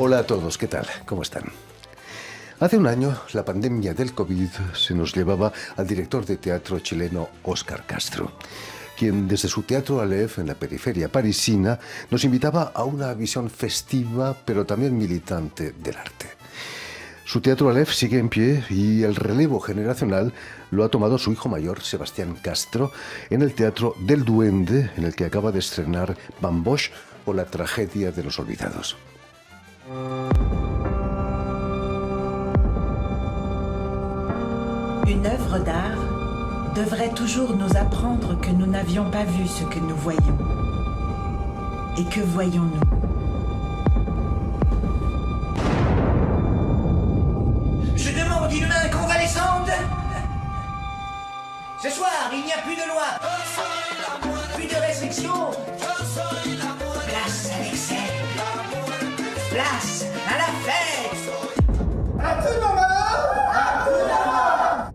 Hola a todos, ¿qué tal? ¿Cómo están? Hace un año, la pandemia del COVID se nos llevaba al director de teatro chileno Óscar Castro, quien desde su Teatro Aleph en la periferia parisina nos invitaba a una visión festiva pero también militante del arte. Su Teatro Aleph sigue en pie y el relevo generacional lo ha tomado su hijo mayor, Sebastián Castro, en el Teatro del Duende, en el que acaba de estrenar Bamboche o La tragedia de los olvidados. Une œuvre d'art devrait toujours nous apprendre que nous n'avions pas vu ce que nous voyons. Et que voyons-nous? Je demande une main convalescente. Ce soir, il n'y a plus de loi, plus de restrictions. Place à l'excès. Place à la fête. À tout moment. À tout moment.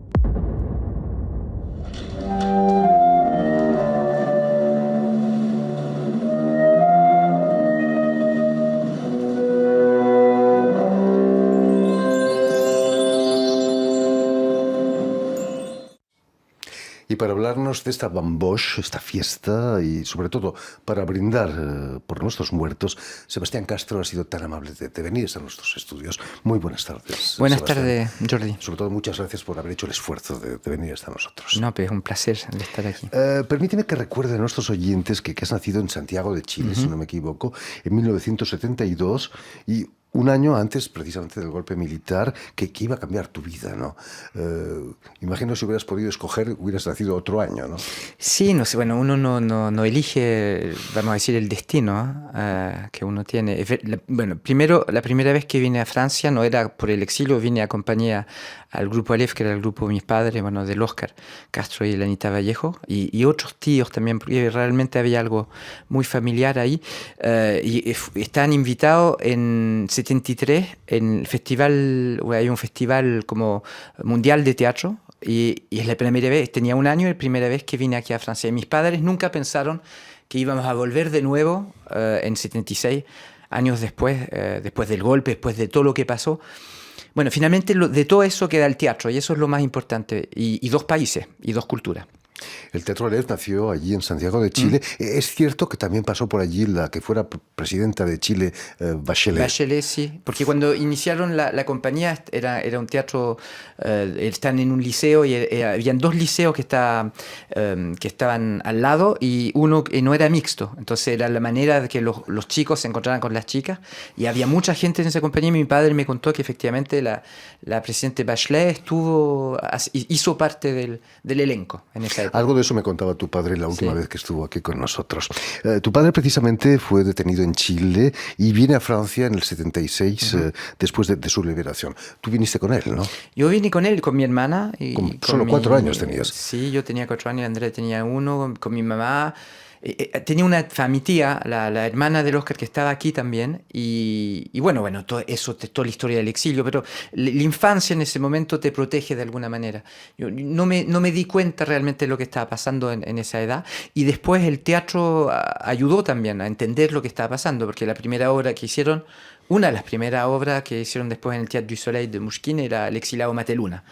Y para hablarnos de esta Bamboche, esta fiesta, y sobre todo para brindar por nuestros muertos, Sebastián Castro ha sido tan amable de venir a nuestros estudios. Muy buenas tardes. Buenas Sebastián. tardes, Jordi. Sobre todo, muchas gracias por haber hecho el esfuerzo de venir hasta nosotros. No, pero es un placer de estar aquí. Permíteme que recuerde a nuestros oyentes que has nacido en Santiago de Chile, si no me equivoco, en 1972, y un año antes, precisamente, del golpe militar, que iba a cambiar tu vida, ¿no? Imagino si hubieras podido escoger, hubieras nacido otro año, ¿no? Sí, no sé, bueno, uno no elige, vamos a decir, el destino que uno tiene. Bueno, primero, la primera vez que vine a Francia no era por el exilio, vine a acompañar al grupo Aleph, que era el grupo de mis padres, bueno, del Óscar Castro y la Anita Vallejo, y otros tíos también, porque realmente había algo muy familiar ahí. Y estaban invitados en 73 en el festival, hay un festival como mundial de teatro, y es la primera vez, tenía un año, la primera vez que vine aquí a Francia. Y mis padres nunca pensaron que íbamos a volver de nuevo en 76, años después, después del golpe, después de todo lo que pasó. Bueno, finalmente de todo eso queda el teatro, y eso es lo más importante, y dos países, y dos culturas. El Teatro Aleph nació allí en Santiago de Chile. Es cierto que también pasó por allí la que fuera presidenta de Chile, Bachelet. Bachelet, sí, porque cuando iniciaron la compañía era un teatro, están en un liceo y habían dos liceos que estaban al lado y uno no era mixto, entonces era la manera de que los chicos se encontraran con las chicas, y había mucha gente en esa compañía. Y mi padre me contó que efectivamente la presidenta Bachelet hizo parte del elenco en esa época. Algo de eso me contaba tu padre la última vez que estuvo aquí con nosotros. Tu padre precisamente fue detenido en Chile y viene a Francia en el 76, después de su liberación. Tú viniste con él, ¿no? Yo vine con él, con mi hermana. Solo 4 años tenías. Sí, yo tenía 4 años, Andrea tenía 1, con mi mamá. Tenía mi tía, la hermana del Óscar, que estaba aquí también, y bueno, todo eso, toda la historia del exilio, pero la infancia en ese momento te protege de alguna manera. Yo no me di cuenta realmente de lo que estaba pasando en esa edad, y después el teatro ayudó también a entender lo que estaba pasando, porque la primera obra que hicieron, una de las primeras obras que hicieron después en el Théâtre du Soleil de Mouchkine era El exilado Mateluna.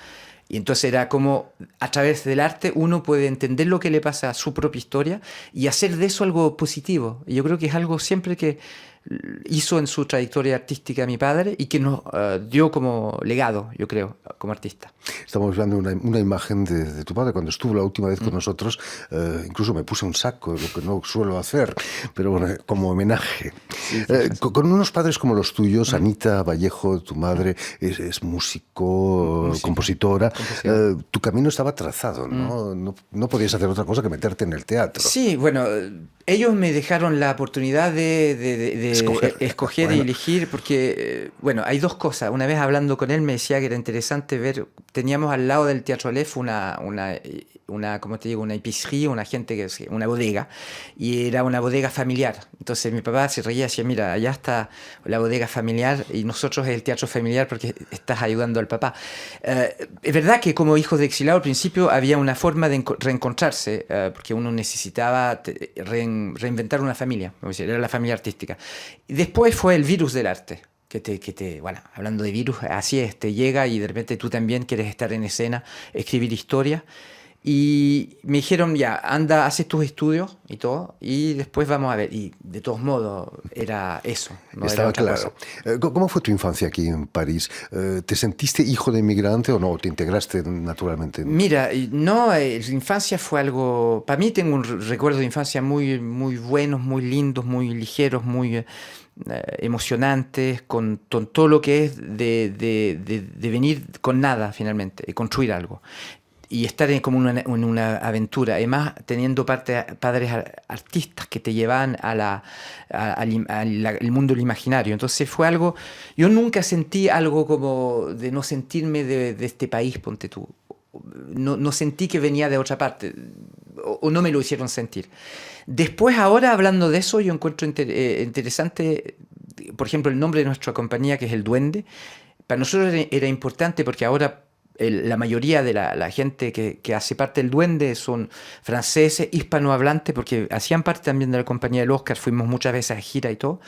Y entonces era como, a través del arte, uno puede entender lo que le pasa a su propia historia y hacer de eso algo positivo. Y yo creo que es algo siempre que hizo en su trayectoria artística mi padre y que nos dio como legado, yo creo, como artista. Estamos viendo una imagen de tu padre cuando estuvo la última vez con nosotros. Incluso me puse un saco, lo que no suelo hacer, pero bueno, como homenaje. Sí, con unos padres como los tuyos, Anita Vallejo, tu madre, es músico, compositora. Tu camino estaba trazado, ¿no? No podías hacer otra cosa que meterte en el teatro. Sí, bueno, ellos me dejaron la oportunidad de escoger y elegir, porque, bueno, hay dos cosas. Una vez hablando con él me decía que era interesante ver, teníamos al lado del Teatro Aleph una como te digo, una épicerie, una bodega, y era una bodega familiar. Entonces mi papá se reía y decía, mira, allá está la bodega familiar y nosotros es el teatro familiar porque estás ayudando al papá. Es verdad que como hijos de exiliado al principio había una forma de reencontrarse, porque uno necesitaba reinventar una familia, era la familia artística. Y después fue el virus del arte. bueno, hablando de virus, así es, te llega y de repente tú también quieres estar en escena, escribir historias. Y me dijeron, ya, anda, haces tus estudios y todo, y después vamos a ver. Y de todos modos, era eso, no era Estaba otra claro. cosa. ¿Cómo fue tu infancia aquí en París? ¿Te sentiste hijo de inmigrante o no? ¿Te integraste naturalmente? Mira, no, la infancia fue algo... Para mí tengo un recuerdo de infancia muy, muy buenos, muy lindos, muy ligeros, muy emocionantes, con todo lo que es de venir con nada finalmente, y construir algo. Y estar como en una aventura, además teniendo padres artistas que te llevan al mundo del imaginario. Entonces fue algo, yo nunca sentí algo como de no sentirme de este país, ponte tú. No sentí que venía de otra parte, o no me lo hicieron sentir. Después, ahora hablando de eso, yo encuentro interesante, por ejemplo, el nombre de nuestra compañía, que es El Duende. Para nosotros era importante porque ahora la mayoría de la gente que hace parte del Duende son franceses, hispanohablantes, porque hacían parte también de la compañía del Oscar, fuimos muchas veces a gira y todo,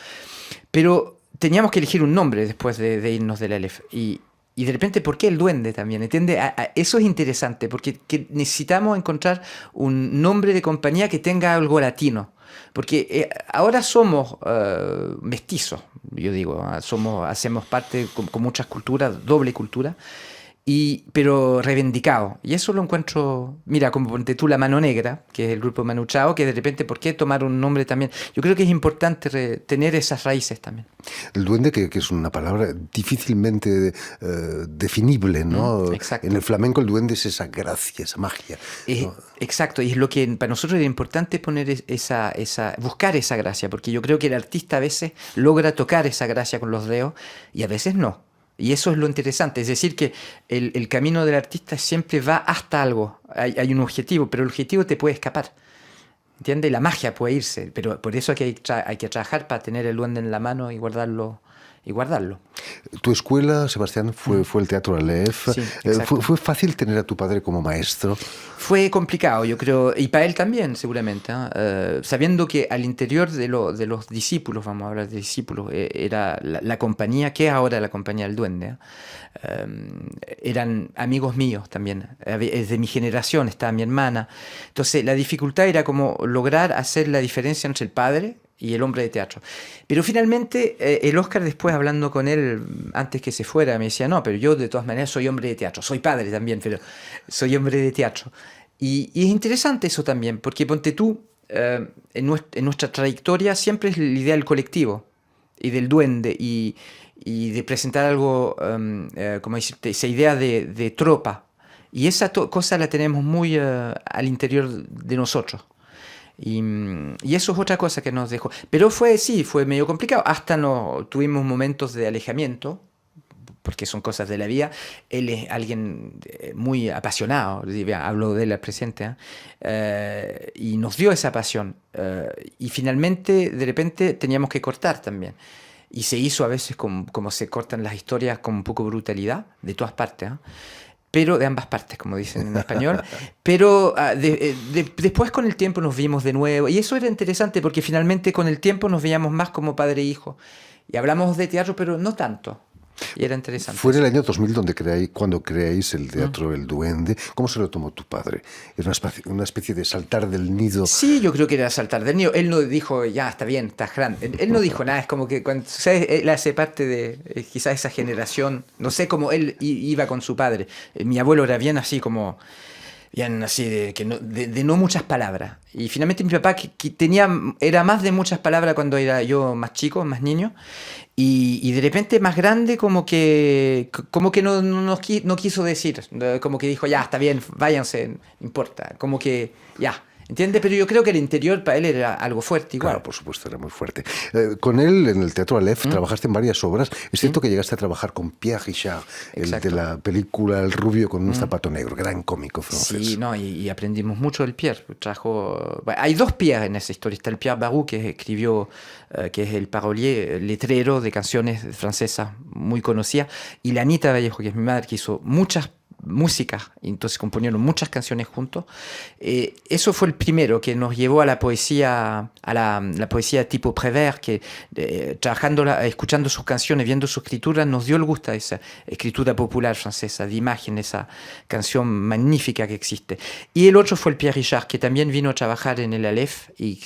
pero teníamos que elegir un nombre después de irnos de la LF. Y de repente, ¿por qué el Duende también? ¿Entiendes? Eso es interesante, porque necesitamos encontrar un nombre de compañía que tenga algo latino. Porque ahora somos mestizos, yo digo, hacemos parte con muchas culturas, doble cultura, pero reivindicado. Y eso lo encuentro, mira, como ponte tú La Mano Negra, que es el grupo Manu Chao, que de repente, ¿por qué tomar un nombre también? Yo creo que es importante tener esas raíces también. El duende, que es una palabra difícilmente definible, ¿no? Exacto. En el flamenco el duende es esa gracia, esa magia, ¿no? Exacto, y es lo que para nosotros era importante poner buscar esa gracia, porque yo creo que el artista a veces logra tocar esa gracia con los dedos y a veces no. Y eso es lo interesante, es decir, que el camino del artista siempre va hasta algo, hay un objetivo, pero el objetivo te puede escapar, ¿entiendes? La magia puede irse, pero por eso hay que trabajar para tener el duende en la mano y guardarlo. Tu escuela, Sebastián, fue el Teatro Aleph. Sí, ¿Fue fácil tener a tu padre como maestro? Fue complicado, yo creo, y para él también, seguramente, sabiendo que al interior de los discípulos, vamos a hablar de discípulos, era la compañía, que es ahora la compañía del Duende, eran amigos míos también, de mi generación, estaba mi hermana. Entonces, la dificultad era como lograr hacer la diferencia entre el padre y el hombre de teatro. Pero finalmente, el Oscar, después hablando con él, antes que se fuera, me decía, no, pero yo de todas maneras soy hombre de teatro, soy padre también, pero soy hombre de teatro. Y es interesante eso también, porque ponte tú, en nuestra trayectoria siempre es la idea del colectivo y del duende y de presentar algo, como decirte, esa idea de tropa. Y esa cosa la tenemos muy al interior de nosotros. Y eso es otra cosa que nos dejó. Pero fue medio complicado. Hasta tuvimos momentos de alejamiento, porque son cosas de la vida. Él es alguien muy apasionado, hablo de él al presente, y nos dio esa pasión. Y finalmente, de repente, teníamos que cortar también. Y se hizo a veces como se cortan las historias con un poco de brutalidad, de todas partes, pero de ambas partes, como dicen en español. Pero después con el tiempo nos vimos de nuevo, y eso era interesante porque finalmente con el tiempo nos veíamos más como padre e hijo. Y hablamos de teatro, pero no tanto. Y era interesante. Fue en el año 2000 cuando creáis el Teatro El Duende. ¿Cómo se lo tomó tu padre? ¿Era una especie de saltar del nido? Sí, yo creo que era saltar del nido. Él no dijo, ya, está bien, estás grande. Él no dijo nada. Es como que cuando, ¿sabes? Él hace parte de quizás esa generación. No sé cómo él iba con su padre. Mi abuelo era bien así como... Bien así, de no muchas palabras. Y finalmente mi papá que era más de muchas palabras cuando era yo más chico, más niño. Y de repente más grande como que no quiso decir. Como que dijo, ya, está bien, váyanse, no importa. Como que, ya. ¿Entiendes? Pero yo creo que el interior para él era algo fuerte igual. Claro, por supuesto, era muy fuerte. Con él, en el Teatro Aleph, trabajaste en varias obras. Es cierto que llegaste a trabajar con Pierre Richard, el de la película El rubio con un zapato negro, gran cómico francés. Sí, no, y aprendimos mucho del Pierre. Hay dos Pierre en esa historia. Está el Pierre Barou, que escribió, que es el parolier, letrero de canciones francesas muy conocidas, y la Anita Vallejo, que es mi madre, que hizo muchas música, y entonces componieron muchas canciones juntos. Eso fue el primero que nos llevó a la poesía, a la poesía tipo Prévert, que escuchando sus canciones, viendo su escritura, nos dio el gusto a esa escritura popular francesa, de imagen, esa canción magnífica que existe. Y el otro fue el Pierre Richard, que también vino a trabajar en el Aleph y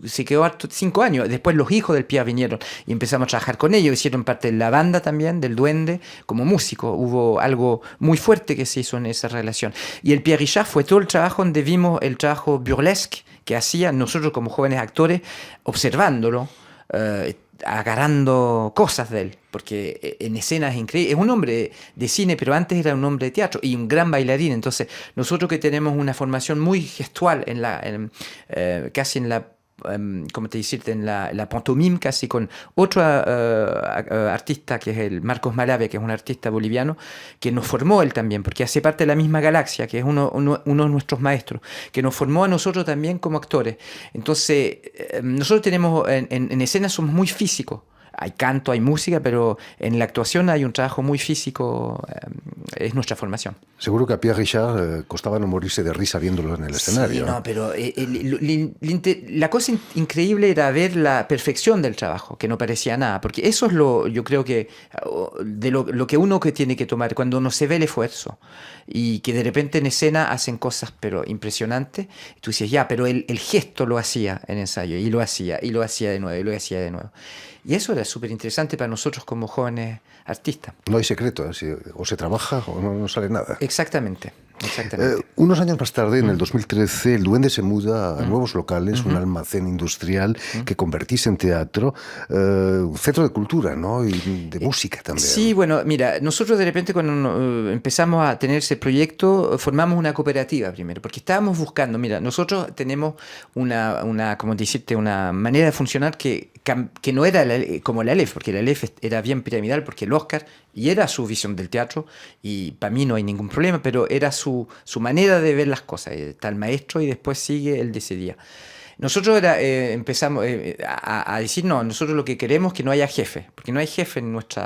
se quedó 5 años. Después los hijos del Pierre vinieron y empezamos a trabajar con ellos, hicieron parte de la banda también, del Duende, como músico. Hubo algo muy fuerte que se hizo en esa relación. Y el Pierre Richard fue todo el trabajo donde vimos el trabajo burlesque que hacían nosotros como jóvenes actores, observándolo, agarrando cosas de él, porque en escena es increíble. Es un hombre de cine, pero antes era un hombre de teatro y un gran bailarín. Entonces, nosotros que tenemos una formación muy gestual, casi en la ¿cómo te decirte? En la pantomime, casi con otro artista que es el Marcos Malave, que es un artista boliviano, que nos formó él también, porque hace parte de la misma galaxia, que es uno de nuestros maestros, que nos formó a nosotros también como actores. Entonces, nosotros tenemos, en escena somos muy físicos. Hay canto, hay música, pero en la actuación hay un trabajo muy físico, es nuestra formación. Seguro que a Pierre Richard costaba no morirse de risa viéndolo en el escenario. Sí, no, pero la cosa increíble era ver la perfección del trabajo, que no parecía nada, porque eso es yo creo que de lo que uno que tiene que tomar, cuando uno se ve el esfuerzo y que de repente en escena hacen cosas pero impresionantes, y tú dices, ya, pero el gesto lo hacía en ensayo, y lo hacía de nuevo, y lo hacía de nuevo. Y eso era súper interesante para nosotros como jóvenes artistas. No hay secreto, o se trabaja o no sale nada. Exactamente. Unos años más tarde, en el 2013, el Duende se muda a nuevos locales, un almacén industrial que convertís en teatro, un centro de cultura, ¿no? Y de música también. Sí, bueno, mira, nosotros de repente cuando empezamos a tener ese proyecto, formamos una cooperativa primero, porque estábamos buscando, mira, nosotros tenemos como decirte, una manera de funcionar que no era como el Aleph, porque el Aleph era bien piramidal, porque el Oscar, y era su visión del teatro, y para mí no hay ningún problema, pero era su manera de ver las cosas. Está el maestro y después sigue el de ese día. Nosotros empezamos a decir, no, nosotros lo que queremos es que no haya jefe, porque no hay jefe en nuestro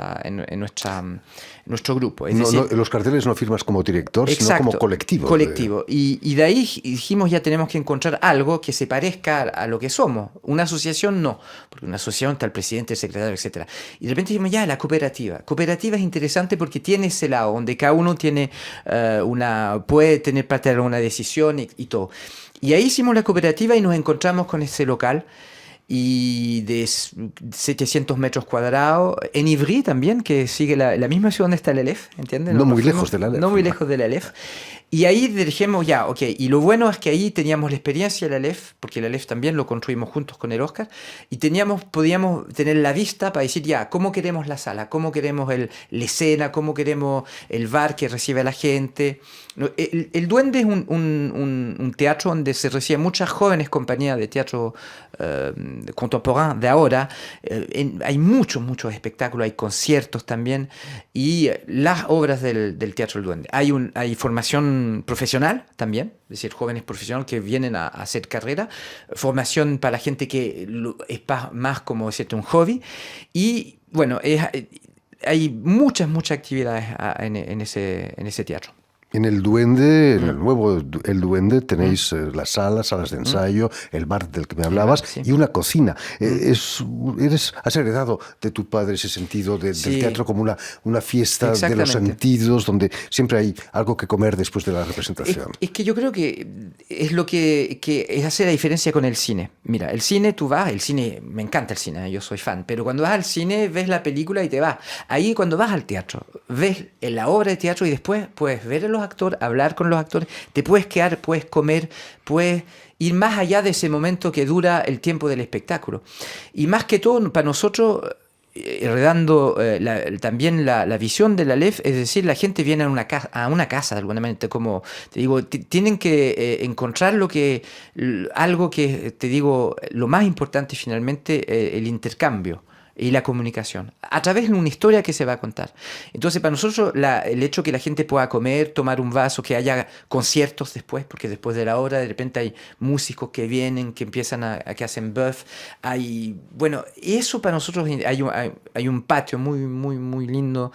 grupo. Es decir, en los carteles no firmas como director, exacto, sino como colectivo. Colectivo. Y de ahí dijimos, ya tenemos que encontrar algo que se parezca a lo que somos. Una asociación no, porque una asociación está el presidente, el secretario, etc. Y de repente dijimos, ya, la cooperativa. Cooperativa es interesante porque tiene ese lado, donde cada uno tiene puede tener parte de alguna decisión y todo. Y ahí hicimos la cooperativa y nos encontramos con ese local y de 700 metros cuadrados, en Ivry también, que sigue la misma ciudad donde está el Aleph, ¿entiendes? No muy lejos del Aleph. No muy lejos del Aleph. Y ahí dijimos, ya, ok, y lo bueno es que ahí teníamos la experiencia del Aleph, porque el Aleph también lo construimos juntos con el Oscar, y podíamos tener la vista para decir, ya, ¿cómo queremos la sala? ¿Cómo queremos la escena? ¿Cómo queremos el bar que recibe a la gente? El Duende es un teatro donde se reciben muchas jóvenes compañías de teatro contemporáneo de ahora. Hay muchos espectáculos, hay conciertos también, y las obras del Teatro del Duende. Hay formación profesional también, es decir, jóvenes profesionales que vienen a hacer carrera, formación para la gente que es más como decirte, un hobby, y bueno, hay muchas actividades en ese teatro. En el Duende, en el nuevo El Duende, tenéis las salas de ensayo, el bar del que me hablabas, sí, y una cocina. Has heredado de tu padre ese sentido del teatro como una fiesta de los sentidos, donde siempre hay algo que comer después de la representación. Es que yo creo que es lo que hace la diferencia con el cine. Mira, el cine, me encanta el cine, yo soy fan, pero cuando vas al cine ves la película y te vas. Ahí cuando vas al teatro, ves la obra de teatro y después puedes ver a los actores, hablar con los actores, te puedes quedar, puedes comer, puedes ir más allá de ese momento que dura el tiempo del espectáculo. Y más que todo, para nosotros, heredando también la visión de la Aleph, es decir, la gente viene a una casa de alguna manera, como te digo, tienen que encontrar algo que, te digo, lo más importante finalmente, el intercambio. y la comunicación, a través de una historia que se va a contar. Entonces, para nosotros, el hecho que la gente pueda comer, tomar un vaso, que haya conciertos después, porque después de la obra, de repente hay músicos que vienen, que empiezan que hacen buff, bueno, eso para nosotros hay un patio muy, muy, muy lindo,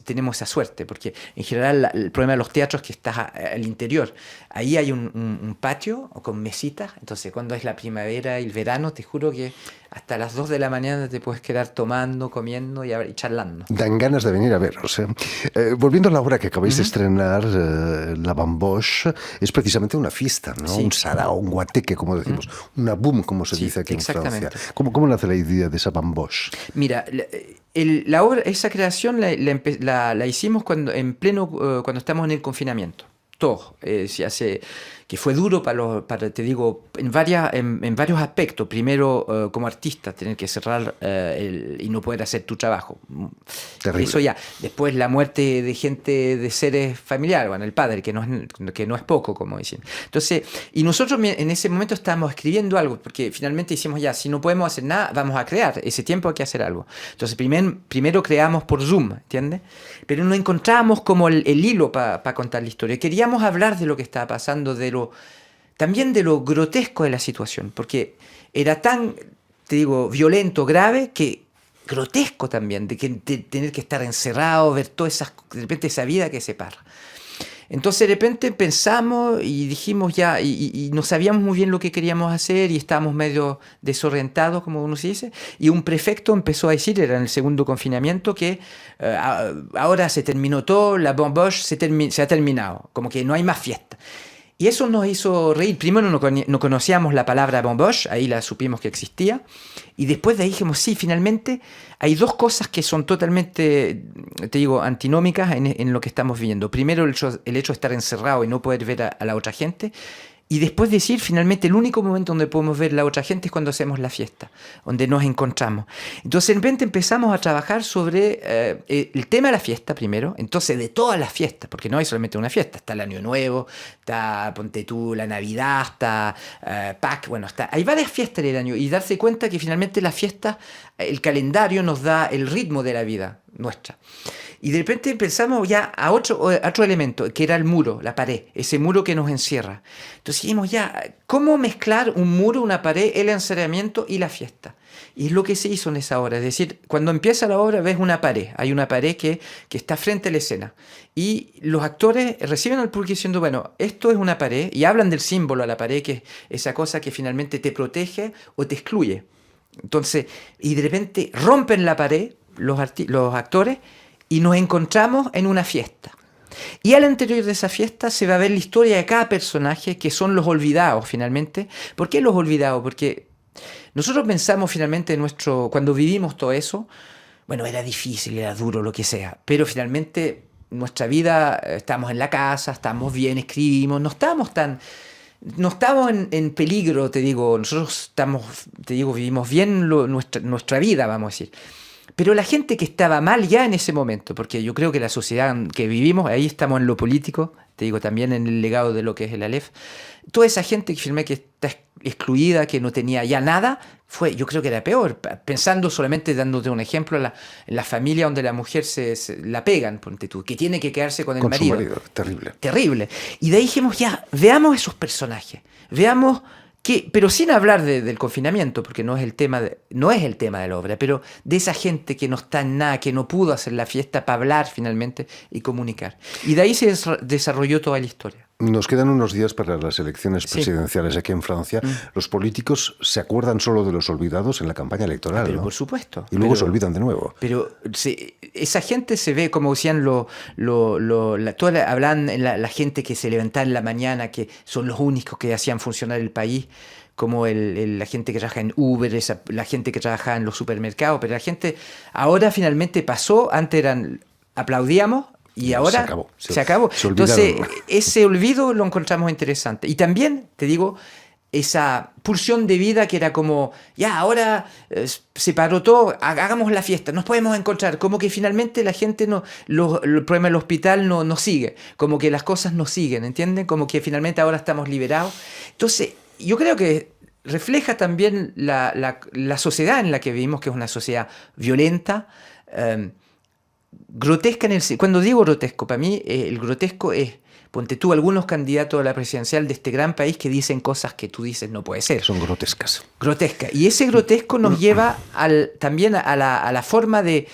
tenemos esa suerte, porque en general el problema de los teatros es que estás al interior. Ahí hay un patio con mesitas, entonces cuando es la primavera y el verano, te juro que hasta las 2 de la mañana te puedes quedar tomando, comiendo y charlando. Dan ganas de venir a veros. Volviendo a la obra que acabáis de estrenar, La Bamboche, es precisamente una fiesta, ¿no? Sí. Un sarao, un guateque, como decimos, una boom, como se dice aquí en Francia. ¿Cómo nace la idea de esa Bamboche? Mira, la obra, esa creación la hicimos cuando estamos en el confinamiento. Todo, que fue duro te digo, en varios aspectos. Primero, como artista, tener que cerrar y no poder hacer tu trabajo. Terrible. Eso ya. Después, la muerte de gente, de seres familiares, bueno, el padre, que no es poco, como dicen. Entonces, y nosotros en ese momento estábamos escribiendo algo, porque finalmente hicimos ya, si no podemos hacer nada, vamos a crear. Ese tiempo hay que hacer algo. Entonces, primero creamos por Zoom, ¿entiendes? Pero no encontrábamos como el hilo para contar la historia. Queríamos hablar de lo que estaba pasando, también de lo grotesco de la situación, porque era tan, te digo, violento, grave, que grotesco también, de tener que estar encerrado, ver toda de repente esa vida que separa. Entonces de repente pensamos y dijimos ya, y no sabíamos muy bien lo que queríamos hacer y estábamos medio desorientados, como uno se dice, y un prefecto empezó a decir, era en el segundo confinamiento, que ahora se terminó todo, la Bamboche se ha terminado, como que no hay más fiesta. Y eso nos hizo reír. Primero no conocíamos la palabra Bamboche, ahí la supimos que existía, y después de ahí dijimos, sí, finalmente hay dos cosas que son totalmente, te digo, antinómicas en lo que estamos viviendo. Primero, el hecho de estar encerrado y no poder ver a la otra gente, y después decir, finalmente, el único momento donde podemos ver a la otra gente es cuando hacemos la fiesta, donde nos encontramos. Entonces, de repente empezamos a trabajar sobre el tema de la fiesta primero, entonces de todas las fiestas, porque no hay solamente una fiesta, está el Año Nuevo, está, ponte tú, la Navidad, está Pâques, bueno, hay varias fiestas en el año, y darse cuenta que finalmente la fiesta, el calendario nos da el ritmo de la vida nuestra. Y de repente pensamos ya a otro elemento, que era el muro, la pared, ese muro que nos encierra. Entonces dijimos ya, ¿cómo mezclar un muro, una pared, el encerramiento y la fiesta? Y es lo que se hizo en esa obra. Es decir, cuando empieza la obra ves una pared. Hay una pared que está frente a la escena. Y los actores reciben al público diciendo, bueno, esto es una pared. Y hablan del símbolo a la pared, que es esa cosa que finalmente te protege o te excluye. Entonces, y de repente rompen la pared los actores, y nos encontramos en una fiesta. Y al interior de esa fiesta se va a ver la historia de cada personaje, que son los olvidados finalmente. ¿Por qué los olvidados? Porque nosotros pensamos finalmente cuando vivimos todo eso, bueno, era difícil, era duro, lo que sea, pero finalmente nuestra vida, estamos en la casa, estamos bien, escribimos, no estamos en peligro, te digo, nosotros vivimos bien nuestra vida, vamos a decir. Pero la gente que estaba mal ya en ese momento, porque yo creo que la sociedad en que vivimos, ahí estamos en lo político, te digo también en el legado de lo que es el Aleph, toda esa gente que está excluida, que no tenía ya nada, yo creo que era peor. Pensando solamente, dándote un ejemplo, en la familia donde la mujer la pegan, ponte tú, que tiene que quedarse con el marido. Su marido, terrible. Terrible. Y de ahí dijimos, ya, veamos esos personajes, veamos pero sin hablar del confinamiento, porque no es el tema de la obra, pero de esa gente que no está en nada, que no pudo hacer la fiesta para hablar finalmente y comunicar. Y de ahí se desarrolló toda la historia. Nos quedan unos días para las elecciones presidenciales aquí en Francia. Los políticos se acuerdan solo de los olvidados en la campaña electoral, pero ¿no? Por supuesto. Y luego se olvidan de nuevo. Pero esa gente se ve, como decían, hablan la gente que se levantaba en la mañana, que son los únicos que hacían funcionar el país, como la gente que trabaja en Uber, la gente que trabaja en los supermercados, pero la gente ahora finalmente pasó, antes aplaudíamos, y ahora se acabó. Entonces, ese olvido lo encontramos interesante. Y también, te digo, esa pulsión de vida que era como, ya, ahora se paró todo, hagamos la fiesta, nos podemos encontrar. Como que finalmente la gente el problema del hospital no sigue, como que las cosas no siguen, ¿entienden? Como que finalmente ahora estamos liberados. Entonces, yo creo que refleja también la sociedad en la que vivimos, que es una sociedad violenta, grotesca. Cuando digo grotesco, para mí el grotesco es, ponte tú, algunos candidatos a la presidencial de este gran país que dicen cosas que tú dices no puede ser. Son grotescas. Grotesca. Y ese grotesco nos lleva también a la forma de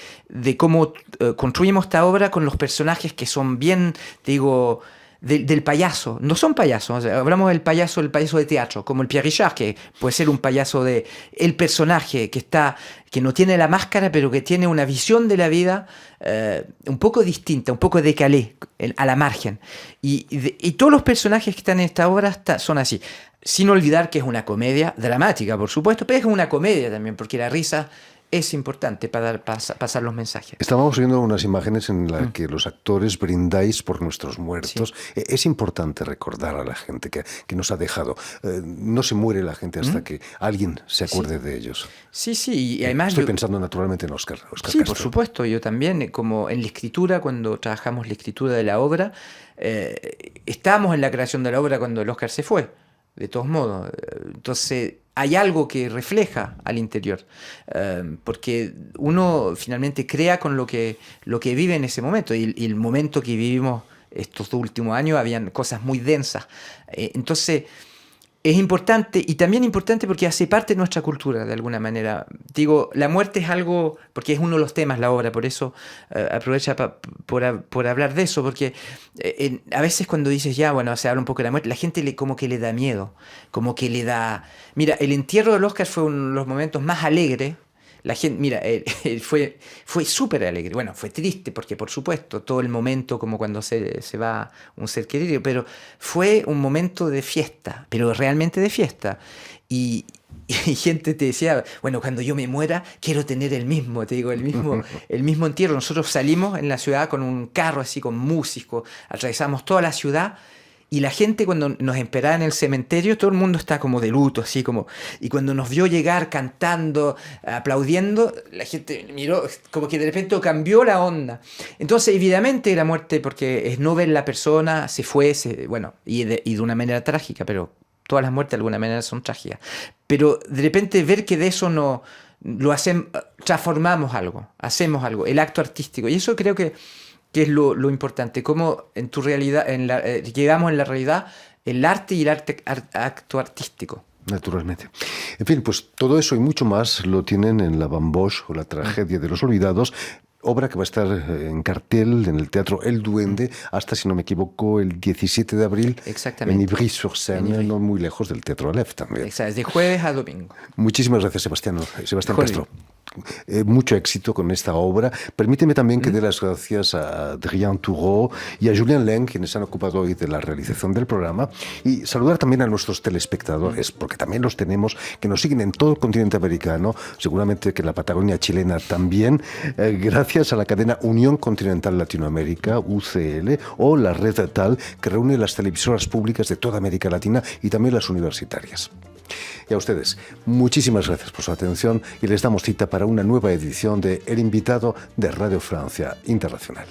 cómo construimos esta obra con los personajes que son bien, te digo, del payaso. No son payasos. O sea, hablamos del payaso de teatro, como el Pierre Richard, que puede ser un payaso el personaje que no tiene la máscara, pero que tiene una visión de la vida un poco distinta, un poco decalé, a la margen. Y todos los personajes que están en esta obra son así. Sin olvidar que es una comedia dramática, por supuesto, pero es una comedia también, porque la risa es importante para pasar los mensajes. Estábamos viendo unas imágenes en las que los actores brindáis por nuestros muertos. Sí. Es importante recordar a la gente que nos ha dejado. No se muere la gente hasta que alguien se acuerde de ellos. Sí, y además... Estoy pensando naturalmente en Óscar sí, Castro. Por supuesto. Yo también, como en la escritura, cuando trabajamos la escritura de la obra, estábamos en la creación de la obra cuando el Óscar se fue, de todos modos. Entonces... hay algo que refleja al interior, porque uno finalmente crea con lo que vive en ese momento, y el momento que vivimos estos últimos años habían cosas muy densas. Entonces es importante, y también importante porque hace parte de nuestra cultura de alguna manera. Digo, la muerte es algo, porque es uno de los temas la obra, por eso aprovecha por hablar de eso, porque a veces cuando dices se habla un poco de la muerte, la gente como que le da miedo, como que le da... Mira, el entierro del Óscar fue uno de los momentos más alegres. La gente, mira, fue súper alegre. Bueno, fue triste porque, por supuesto, todo el momento como cuando se va un ser querido, pero fue un momento de fiesta, pero realmente de fiesta. Y gente te decía, bueno, cuando yo me muera, quiero tener el mismo entierro. Nosotros salimos en la ciudad con un carro así, con músicos, atravesamos toda la ciudad. Y la gente, cuando nos esperaba en el cementerio, todo el mundo está como de luto, así como... Y cuando nos vio llegar cantando, aplaudiendo, la gente miró, como que de repente cambió la onda. Entonces, evidentemente, la muerte, porque es no ver la persona, se fue, y de una manera trágica, pero todas las muertes de alguna manera son trágicas. Pero de repente ver que de eso no lo hacemos, transformamos algo, hacemos algo, el acto artístico. Y eso creo que es lo importante, cómo en tu realidad, llegamos en la realidad el arte y el acto artístico. Naturalmente. En fin, pues todo eso y mucho más lo tienen en La Bamboche, o La tragedia de los olvidados, obra que va a estar en cartel en el Teatro El Duende hasta, si no me equivoco, el 17 de abril en Ivry-sur-Seine, no muy lejos del Teatro Aleph también. Exacto, de jueves a domingo. Muchísimas gracias, Sebastián Castro. Mucho éxito con esta obra. Permíteme también que dé las gracias a Adrien Toureau y a Julien Leng, quienes han ocupado hoy de la realización del programa, y saludar también a nuestros telespectadores, porque también los tenemos, que nos siguen en todo el continente americano, seguramente que en la Patagonia chilena también, gracias a la cadena Unión Continental Latinoamérica, UCL, o la red TAL, que reúne las televisoras públicas de toda América Latina y también las universitarias. Y a ustedes, muchísimas gracias por su atención y les damos cita para una nueva edición de El Invitado de Radio Francia Internacional.